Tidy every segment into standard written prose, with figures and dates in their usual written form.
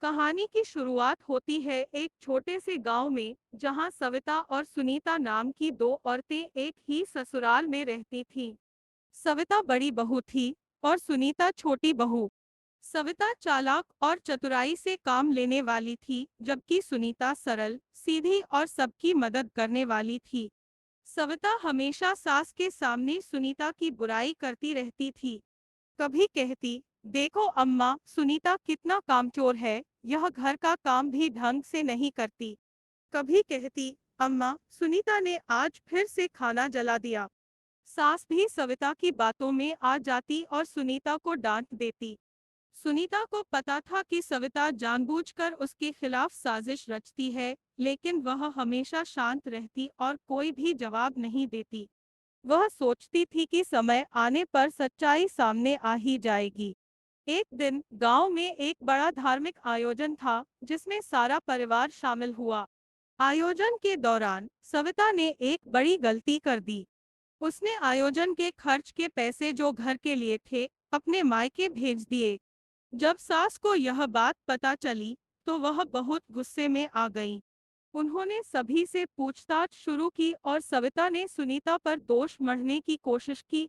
कहानी की शुरुआत होती है एक छोटे से गांव में, जहां सविता और सुनीता नाम की दो औरतें एक ही ससुराल में रहती थीं। सविता बड़ी बहू थी और सुनीता छोटी बहू। सविता चालाक और चतुराई से काम लेने वाली थी, जबकि सुनीता सरल, सीधी और सबकी मदद करने वाली थी। सविता हमेशा सास के सामने सुनीता की बुराई करती रहती थी। कभी कहती, देखो अम्मा, सुनीता कितना कामचोर है, यह घर का काम भी ढंग से नहीं करती। कभी कहती, अम्मा, सुनीता ने आज फिर से खाना जला दिया। सास भी सविता की बातों में आ जाती और सुनीता को डांट देती। सुनीता को पता था कि सविता जानबूझकर उसके खिलाफ साजिश रचती है, लेकिन वह हमेशा शांत रहती और कोई भी जवाब नहीं देती। वह सोचती थी कि समय आने पर सच्चाई सामने आ ही जाएगी। एक दिन गांव में एक बड़ा धार्मिक आयोजन था, जिसमें सारा परिवार शामिल हुआ। आयोजन के दौरान सविता ने एक बड़ी गलती कर दी। उसने आयोजन के खर्च के पैसे जो घर के लिए थे, अपने मायके भेज दिए। जब सास को यह बात पता चली, तो वह बहुत गुस्से में आ गई। उन्होंने सभी से पूछताछ शुरू की और सविता ने सुनीता पर दोष मढ़ने की कोशिश की।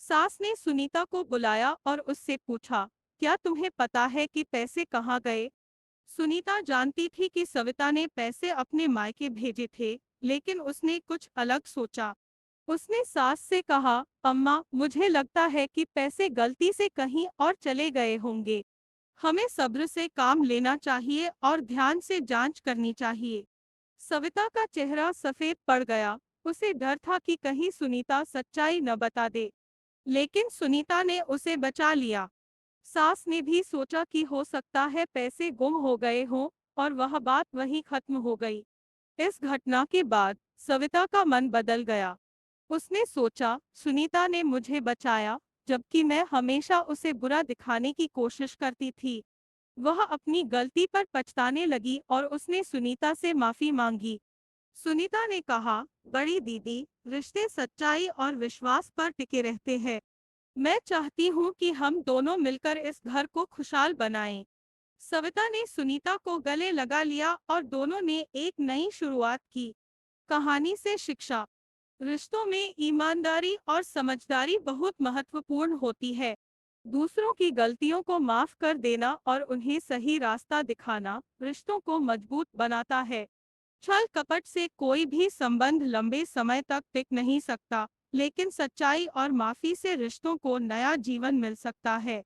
सास ने सुनीता को बुलाया और उससे पूछा, क्या तुम्हें पता है कि पैसे कहाँ गए? सुनीता जानती थी कि सविता ने पैसे अपने मायके भेजे थे, लेकिन उसने कुछ अलग सोचा। उसने सास से कहा, अम्मा, मुझे लगता है कि पैसे गलती से कहीं और चले गए होंगे। हमें सब्र से काम लेना चाहिए और ध्यान से जांच करनी चाहिए। सविता का चेहरा सफेद पड़ गया। उसे डर था कि कहीं सुनीता सच्चाई न बता दे, लेकिन सुनीता ने उसे बचा लिया। सास ने भी सोचा कि हो सकता है पैसे गुम हो गए हों, और वह बात वहीं खत्म हो गई। इस घटना के बाद सविता का मन बदल गया। उसने सोचा, सुनीता ने मुझे बचाया, जबकि मैं हमेशा उसे बुरा दिखाने की कोशिश करती थी। वह अपनी गलती पर पछताने लगी और उसने सुनीता से माफी मांगी। सुनीता ने कहा, बड़ी दीदी, रिश्ते सच्चाई और विश्वास पर टिके रहते हैं। मैं चाहती हूँ कि हम दोनों मिलकर इस घर को खुशहाल बनाएं। सविता ने सुनीता को गले लगा लिया और दोनों ने एक नई शुरुआत की। कहानी से शिक्षा। रिश्तों में ईमानदारी और समझदारी बहुत महत्वपूर्ण होती है। दूसरों की गलतियों को माफ कर देना और उन्हें सही रास्ता दिखाना रिश्तों को मजबूत बनाता है। छल कपट से कोई भी संबंध लंबे समय तक टिक नहीं सकता, लेकिन सच्चाई और माफी से रिश्तों को नया जीवन मिल सकता है।